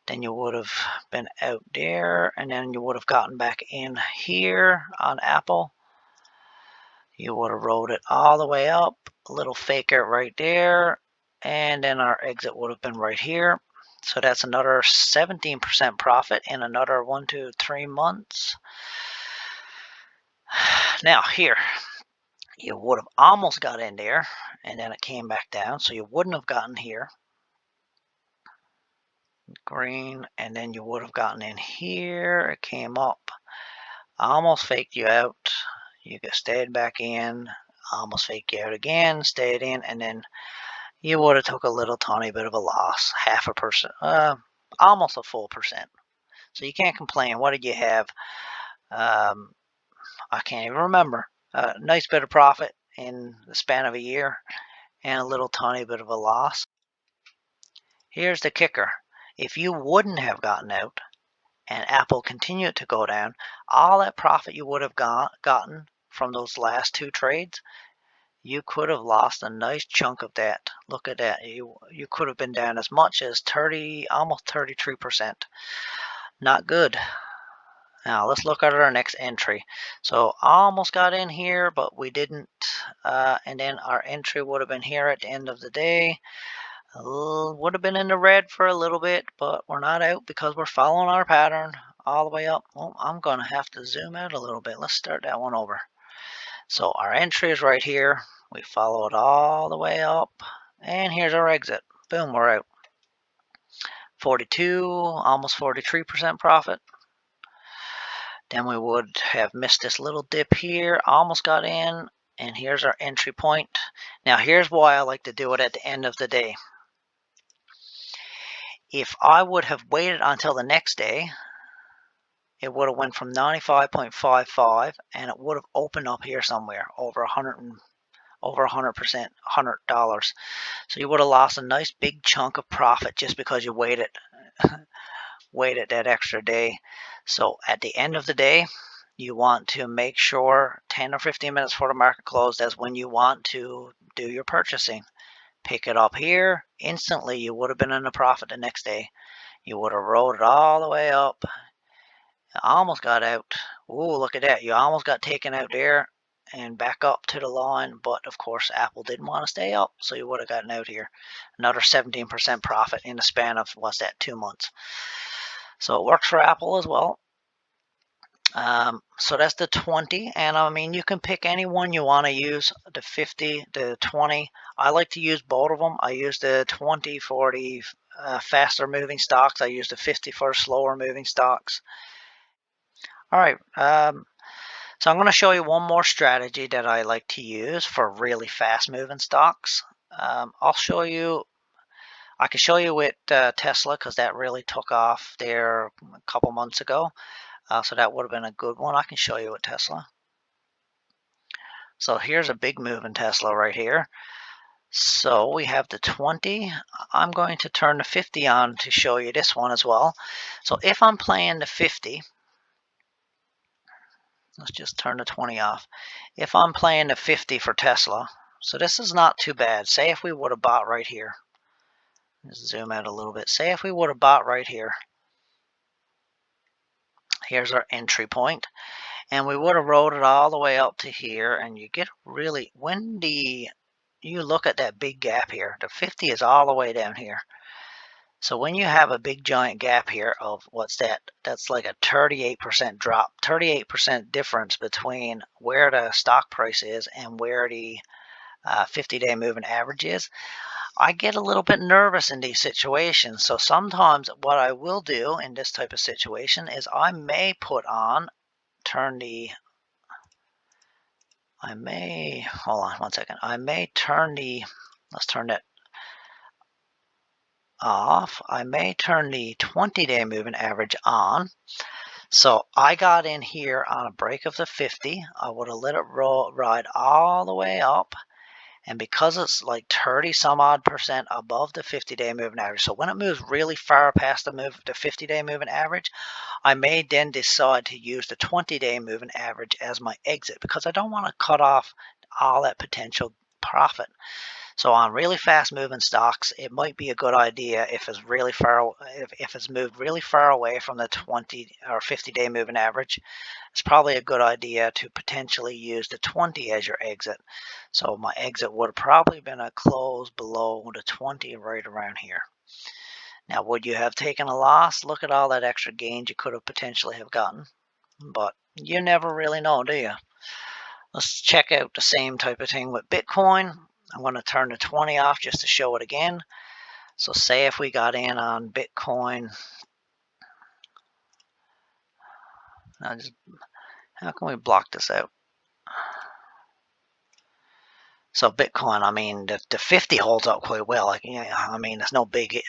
Then you would have been out there, and then you would have gotten back in here on Apple. You would have rolled it all the way up, a little fake out right there, and then our exit would have been right here. So that's another 17% profit in another 1 to 3 months. Now here, you would have almost got in there, and then it came back down, so you wouldn't have gotten here. Green, and then you would have gotten in here. It came up, almost faked you out. You stayed back in, almost faked you out again, stayed in, and then you would have took a little tiny bit of a loss, 0.5%, almost a full percent. So you can't complain. What did you have? I can't even remember. A nice bit of profit in the span of a year and a little tiny bit of a loss. Here's the kicker. If you wouldn't have gotten out and Apple continued to go down, all that profit you would have gotten from those last 2 trades, you could have lost a nice chunk of that. Look at that. You could have been down as much as almost 33%. Not good. Now let's look at our next entry. So almost got in here, but we didn't. And then our entry would have been here at the end of the day. Would have been in the red for a little bit, but we're not out because we're following our pattern all the way up. Well, I'm going to have to zoom out a little bit. Let's start that one over. So our entry is right here. We follow it all the way up, and here's our exit. Boom, we're out. 42, almost 43% profit. Then we would have missed this little dip here, almost got in, and here's our entry point. Now here's why I like to do it at the end of the day. If I would have waited until the next day, it would have went from 95.55 and it would have opened up here somewhere over 100%, $100. So you would have lost a nice big chunk of profit just because you waited that extra day. So at the end of the day, you want to make sure 10 or 15 minutes before the market closed, that's when you want to do your purchasing. Pick it up here, instantly you would have been in a profit the next day. You would have rolled it all the way up. Almost got out. Ooh, look at that. You almost got taken out there and back up to the line, but of course Apple didn't want to stay up, so you would have gotten out here. Another 17% profit in the span of, what's that, 2 months. So it works for Apple as well. So that's the 20, and I mean, you can pick any one you want to use, the 50, the 20. I like to use both of them. I use the 20 for the faster moving stocks. I use the 50 for slower moving stocks. All right, so I'm going to show you one more strategy that I like to use for really fast moving stocks. I'll show you, I can show you with Tesla because that really took off there a couple months ago. So that would have been a good one. I can show you with Tesla. So here's a big move in Tesla right here. So we have the 20. I'm going to turn the 50 on to show you this one as well. So if I'm playing the 50, let's just turn the 20 off. If I'm playing the 50 for Tesla, so this is not too bad. Say if we would have bought right here. Let's zoom out a little bit. Say if we would have bought right here. Here's our entry point. And we would have rolled it all the way up to here. And you get really, when you look at that big gap here, the 50 is all the way down here. So when you have a big giant gap here of what's that? That's like a 38% drop, 38% difference between where the stock price is and where the 50-day moving average is. I get a little bit nervous in these situations. So sometimes what I will do in this type of situation is I may put on, hold on one second. I may turn let's turn that off. I may turn the 20-day moving average on. So I got in here on a break of the 50. I would have let it ride all the way up. And because it's like 30 some odd % above the 50-day moving average, so when it moves really far past the 50-day moving average, I may then decide to use the 20-day moving average as my exit because I don't want to cut off all that potential profit. So on really fast moving stocks, it might be a good idea if it's really far, if it's moved really far away from the 20 or 50-day moving average, it's probably a good idea to potentially use the 20 as your exit. So my exit would have probably been a close below the 20 right around here. Now, would you have taken a loss? Look at all that extra gains you could have potentially have gotten, but you never really know, do you? Let's check out the same type of thing with Bitcoin. I'm going to turn the 20 off just to show it again. So say if we got in on Bitcoin, how can we block this out? So Bitcoin, I mean, the 50 holds up quite well. Like, I mean, there's no big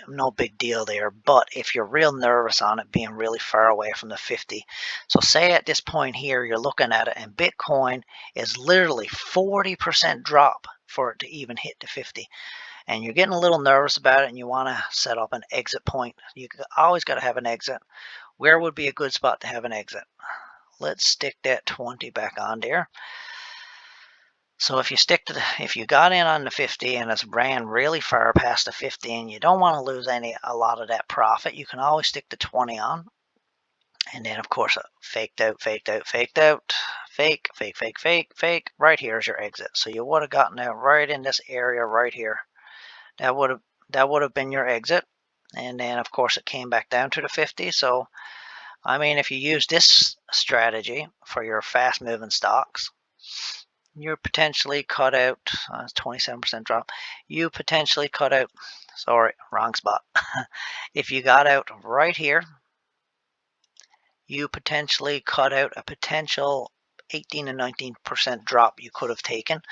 deal there. But if you're real nervous on it being really far away from the 50, so say at this point here, you're looking at it, and Bitcoin is literally 40% drop for it to even hit the 50. And you're getting a little nervous about it, and you want to set up an exit point. You always got to have an exit. Where would be a good spot to have an exit? Let's stick that 20 back on there. So if you got in on the 50 and it's ran really far past the 50 and you don't want to lose a lot of that profit, you can always stick the 20 on. And then of course, faked out, fake. Right here is your exit. So you would have gotten out right in this area right here. That would have been your exit. And then of course it came back down to the 50. So I mean, if you use this strategy for your fast moving stocks, you're potentially cut out 27% drop. You potentially cut out, sorry, wrong spot. If you got out right here, you potentially cut out a potential 18 and 19% drop you could have taken.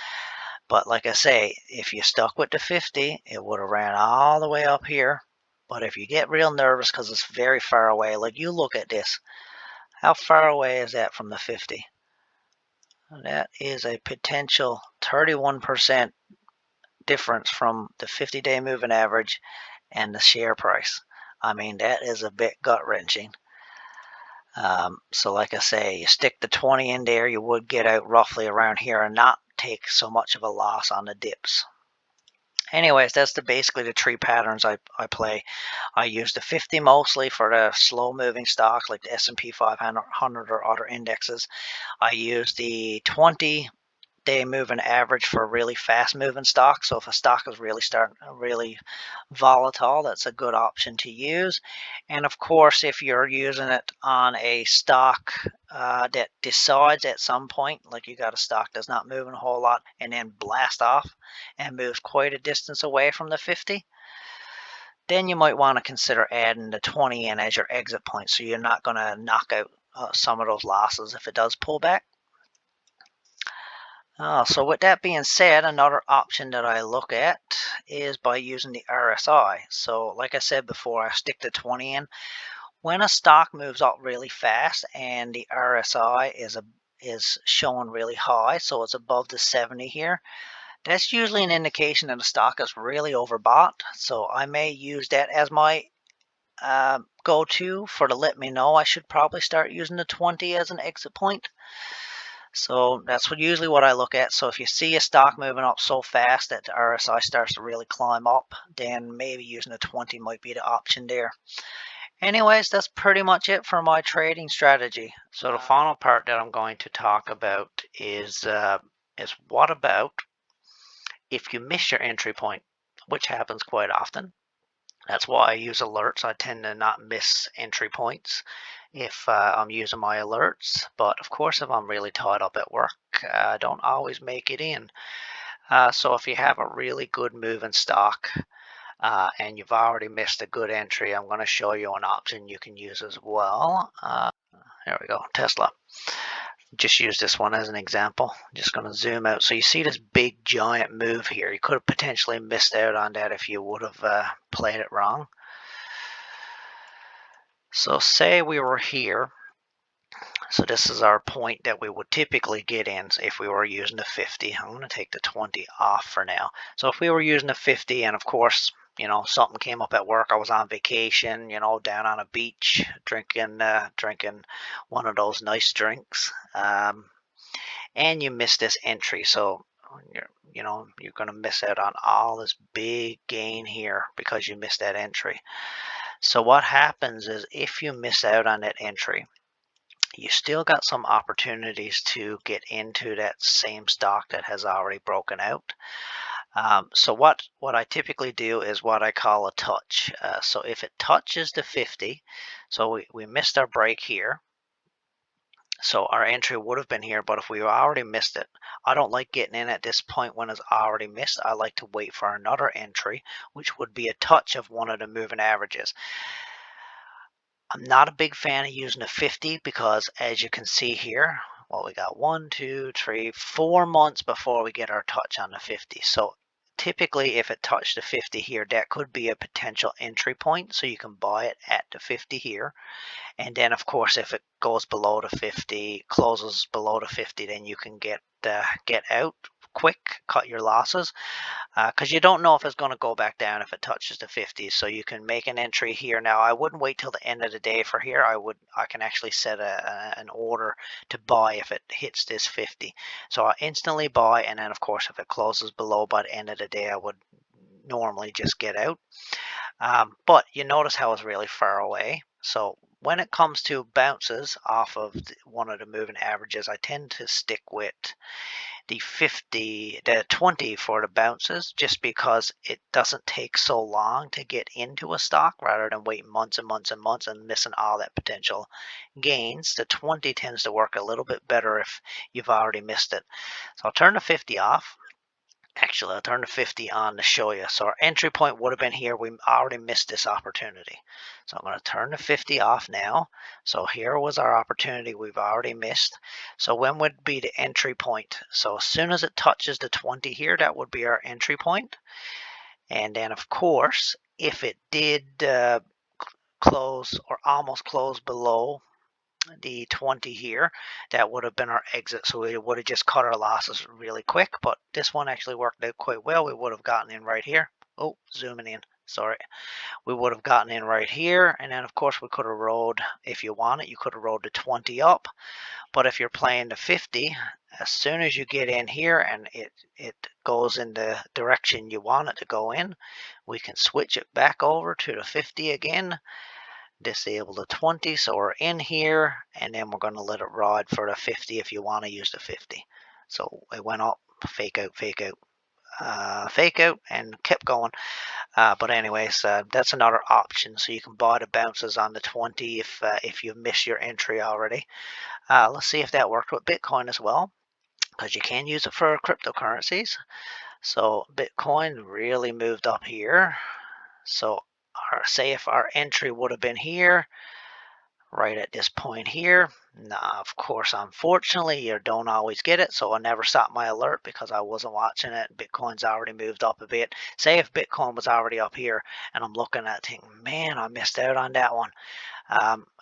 But like I say, if you stuck with the 50, it would have ran all the way up here. But if you get real nervous because it's very far away, like you look at this, how far away is that from the 50? That is a potential 31% difference from the 50-day moving average and the share price. I mean, that is a bit gut-wrenching. So like I say, you stick the 20 in there, you would get out roughly around here and not take so much of a loss on the dips. Anyways, that's basically the three patterns I play. I use the 50 mostly for the slow-moving stocks like the S&P 500 or other indexes. I use the 20 day moving average for a really fast moving stock. So if a stock is really volatile, that's a good option to use. And of course, if you're using it on a stock that decides at some point, like you got a stock that's not moving a whole lot and then blast off and moves quite a distance away from the 50, then you might want to consider adding the 20 in as your exit point, so you're not going to knock out some of those losses if it does pull back. So with that being said, another option that I look at is by using the RSI. So like I said before, I stick the 20 in. When a stock moves up really fast and the RSI is showing really high, so it's above the 70 here, that's usually an indication that the stock is really overbought. So I may use that as my go-to to let me know I should probably start using the 20 as an exit point. So that's usually what I look at. So if you see a stock moving up so fast that the RSI starts to really climb up, then maybe using a 20 might be the option there. Anyways, that's pretty much it for my trading strategy. So the final part that I'm going to talk about is what about if you miss your entry point, which happens quite often. That's why I use alerts. I tend to not miss entry points if I'm using my alerts. But of course, if I'm really tied up at work, I don't always make it in. So if you have a really good moving stock and you've already missed a good entry, I'm going to show you an option you can use as well. There we go, Tesla. Just use this one as an example. I'm just going to zoom out. So you see this big giant move here. You could have potentially missed out on that if you would have played it wrong. So say we were here. So this is our point that we would typically get in if we were using the 50. I'm going to take the 20 off for now. So if we were using the 50 and of course, you know, something came up at work, I was on vacation, you know, down on a beach, drinking one of those nice drinks, and you missed this entry. So you're going to miss out on all this big gain here because you missed that entry. So what happens is if you miss out on that entry, you still got some opportunities to get into that same stock that has already broken out. So what I typically do is what I call a touch. So if it touches the 50, so we missed our break here. So our entry would have been here, but if we already missed it, I don't like getting in at this point when it's already missed. I like to wait for another entry, which would be a touch of one of the moving averages. I'm not a big fan of using a 50 because as you can see here, well, we got 1, 2, 3, 4 months before we get our touch on the 50. So typically if it touched the 50 here, that could be a potential entry point. So you can buy it at the 50 here. And then of course, if it goes below the 50, closes below the 50, then you can get out quick, cut your losses. Because you don't know if it's going to go back down if it touches the 50, so you can make an entry here. Now I wouldn't wait till the end of the day for here. I can actually set an order to buy if it hits this 50. So I instantly buy, and then of course if it closes below by the end of the day, I would normally just get out. But you notice how it's really far away. So when it comes to bounces off of one of the moving averages, I tend to stick with the 20 for the bounces, just because it doesn't take so long to get into a stock rather than waiting months and months and months and missing all that potential gains. The 20 tends to work a little bit better if you've already missed it. So I'll turn the 50 off. Actually, I'll turn the 50 on to show you. So our entry point would have been here. We already missed this opportunity. So I'm going to turn the 50 off now. So here was our opportunity we've already missed. So when would be the entry point? So as soon as it touches the 20 here, that would be our entry point. And then of course, if it did close or almost close below the 20 here, that would have been our exit. So we would have just cut our losses really quick, but this one actually worked out quite well. We would have gotten in right here. Oh, zooming in, sorry. We would have gotten in right here, and then of course we could have rolled, if you want it, you could have rolled the 20 up. But if you're playing the 50, as soon as you get in here and it goes in the direction you want it to go in, we can switch it back over to the 50 again, disable the 20, so we're in here, and then we're going to let it ride for the 50 if you want to use the 50. So it went up, fake out, fake out, fake out, and kept going. But anyways, that's another option. So you can buy the bounces on the 20 if you miss your entry already. Let's see if that worked with Bitcoin as well, because you can use it for cryptocurrencies. So Bitcoin really moved up here. So say if our entry would have been here, right at this point here. Now, of course, unfortunately, you don't always get it, so I never stopped my alert because I wasn't watching it. Bitcoin's already moved up a bit. Say if Bitcoin was already up here and I'm looking at it thinking, man, I missed out on that one.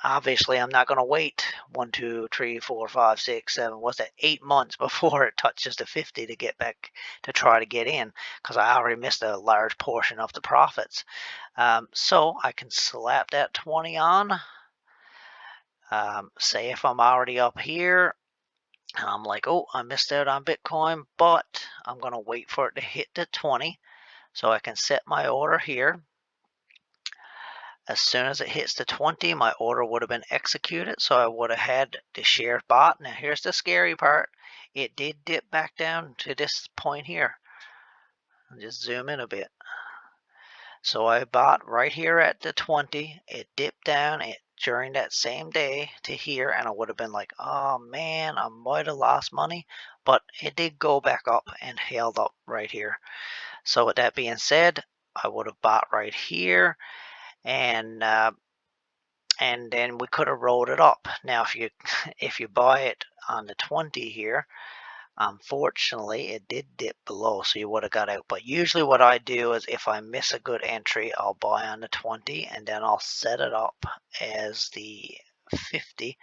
Obviously, I'm not going to wait 1, 2, 3, 4, 5, 6, 7, what's that, 8 months before it touches the 50 to get back to try to get in, because I already missed a large portion of the profits. So I can slap that 20 on. Say if I'm already up here and I'm like, oh, I missed out on Bitcoin, but I'm going to wait for it to hit the 20 so I can set my order here. As soon as it hits the 20, my order would have been executed, so I would have had the shares bought. Now here's the scary part. It did dip back down to this point here. I'll just zoom in a bit. So I bought right here at the 20. It dipped down during that same day to here, and I would have been like, oh man, I might have lost money, but it did go back up and held up right here. So with that being said, I would have bought right here, and then we could have rolled it up. Now if you buy it on the 20 here, unfortunately, it did dip below, so you would have got out. But usually what I do is if I miss a good entry, I'll buy on the 20 and then I'll set it up as the 50.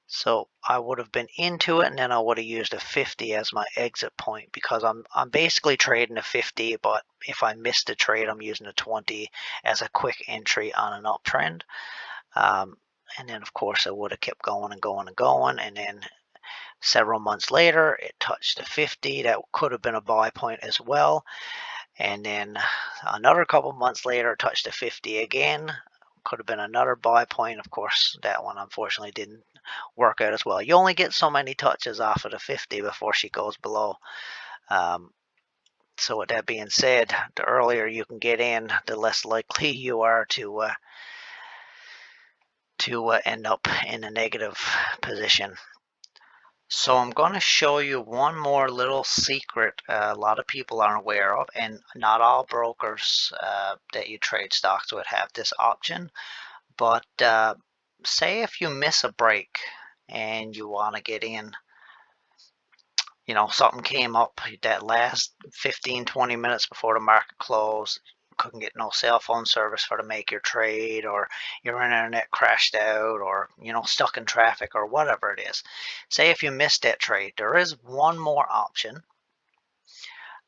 So I would have been into it and then I would have used a 50 as my exit point, because I'm basically trading a 50, but if I miss the trade, I'm using a 20 as a quick entry on an uptrend. And then of course I would have kept going and going and going, and then several months later, it touched the 50. That could have been a buy point as well. And then another couple months later, it touched the 50 again. Could have been another buy point. Of course, that one unfortunately didn't work out as well. You only get so many touches off of the 50 before she goes below. So with that being said, the earlier you can get in, the less likely you are to end up in a negative position. So I'm going to show you one more little secret a lot of people aren't aware of, and not all brokers that you trade stocks with have this option. But say if you miss a break and you want to get in, something came up that last 15-20 minutes before the market closed, couldn't get no cell phone service for to make your trade, or your internet crashed out, or stuck in traffic, or whatever it is. Say if you missed that trade, there is one more option,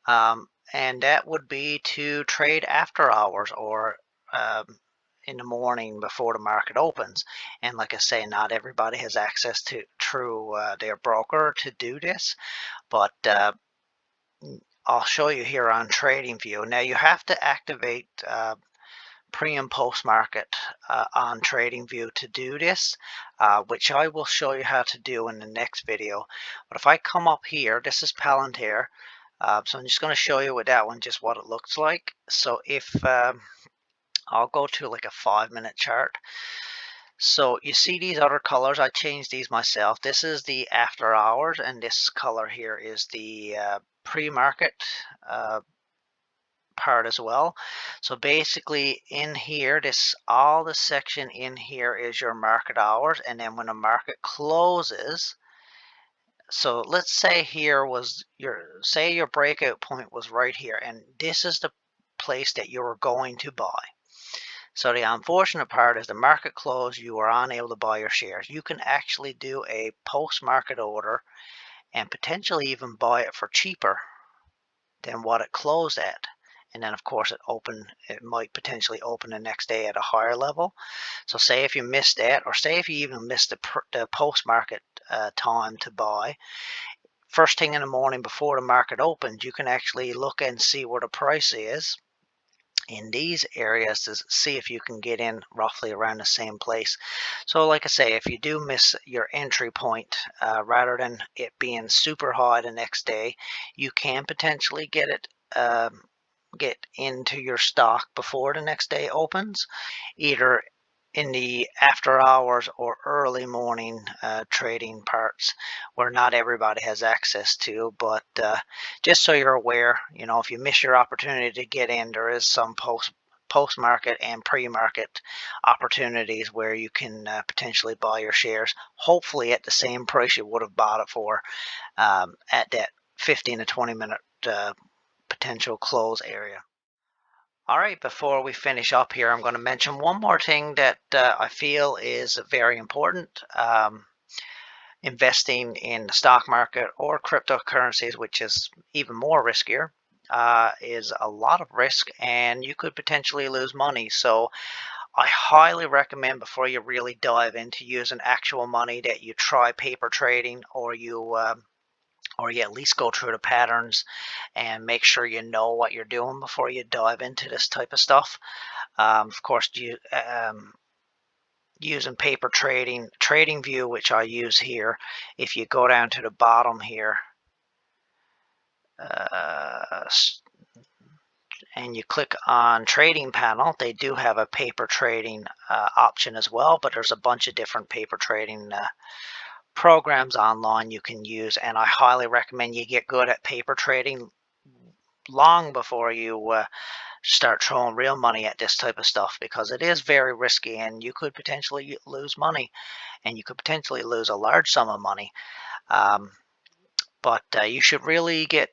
and that would be to trade after hours, or in the morning before the market opens. And like I say, not everybody has access to through their broker to do this, but I'll show you here on TradingView. Now you have to activate pre and post market on TradingView to do this, which I will show you how to do in the next video. But if I come up here, this is Palantir, so I'm just going to show you with that one just what it looks like. So if I'll go to like a 5-minute chart. So you see these other colors, I changed these myself. This is the after hours, and this color here is the pre-market part as well. So basically in here, all the section in here is your market hours, and then when the market closes, so let's say here was your breakout point was right here, and this is the place that you were going to buy. So the unfortunate part is the market closed, you are unable to buy your shares. You can actually do a post-market order and potentially even buy it for cheaper than what it closed at. And then of course it might potentially open the next day at a higher level. So say if you missed that, or say if you even missed the post-market time to buy, first thing in the morning before the market opens, you can actually look and see where the price is. in these areas to see if you can get in roughly around the same place. So like I say, if you do miss your entry point, rather than it being super high the next day, you can potentially get into your stock before the next day opens, either in the after hours or early morning trading parts, where not everybody has access to. But just so you're aware, if you miss your opportunity to get in, there is some post market and pre-market opportunities where you can potentially buy your shares, hopefully at the same price you would have bought it for at that 15 to 20 minute potential close area. All right, before we finish up here, I'm going to mention one more thing that I feel is very important. Investing in the stock market or cryptocurrencies, which is even more riskier, is a lot of risk, and you could potentially lose money. So I highly recommend, before you really dive into using actual money, that you try paper trading, or you at least go through the patterns and make sure you know what you're doing before you dive into this type of stuff. Of course, using paper trading view, which I use here, if you go down to the bottom here and you click on trading panel, they do have a paper trading option as well, but there's a bunch of different paper trading programs online you can use, and I highly recommend you get good at paper trading long before you start throwing real money at this type of stuff, because it is very risky and you could potentially lose money, and you could potentially lose a large sum of money. But you should really get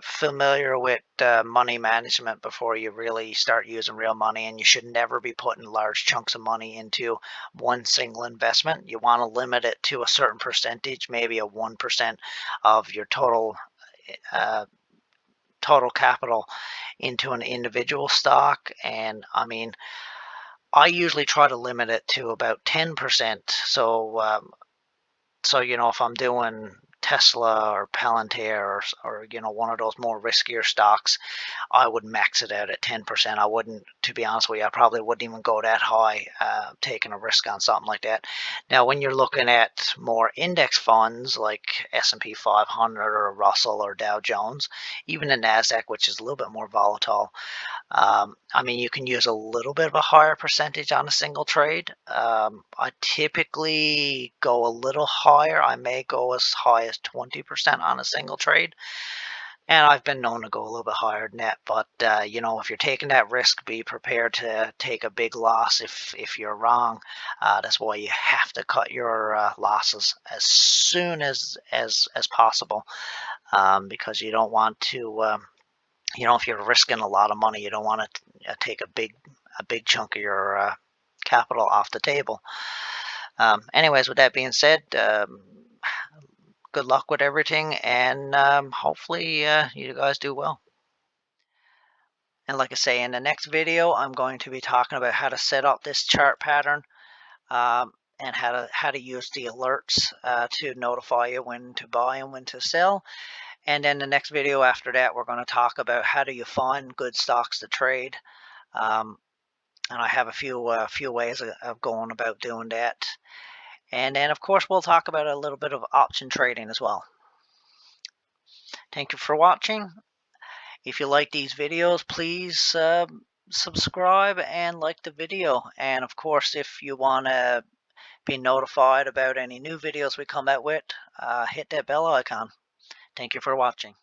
familiar with money management before you really start using real money, and you should never be putting large chunks of money into one single investment. You want to limit it to a certain percentage, maybe a 1% of your total capital into an individual stock. And I mean, I usually try to limit it to about 10%. So if I'm doing Tesla or Palantir or one of those more riskier stocks, I would max it out at 10%. I wouldn't, to be honest with you, I probably wouldn't even go that high, taking a risk on something like that. Now, when you're looking at more index funds like S&P 500 or Russell or Dow Jones, even the Nasdaq, which is a little bit more volatile, I mean, you can use a little bit of a higher percentage on a single trade. I typically go a little higher. I may go as high as 20% on a single trade. And I've been known to go a little bit higher than that. But, if you're taking that risk, be prepared to take a big loss if you're wrong. That's why you have to cut your losses as soon as possible, because you don't want to if you're risking a lot of money, you don't want to take a big chunk of your capital off the table. Anyways, with that being said, good luck with everything, and hopefully you guys do well. And like I say, in the next video, I'm going to be talking about how to set up this chart pattern, and how to use the alerts to notify you when to buy and when to sell. And then the next video after that, we're going to talk about how do you find good stocks to trade. And I have a few ways of going about doing that. And then, of course, we'll talk about a little bit of option trading as well. Thank you for watching. If you like these videos, please subscribe and like the video. And, of course, if you want to be notified about any new videos we come out with, hit that bell icon. Thank you for watching.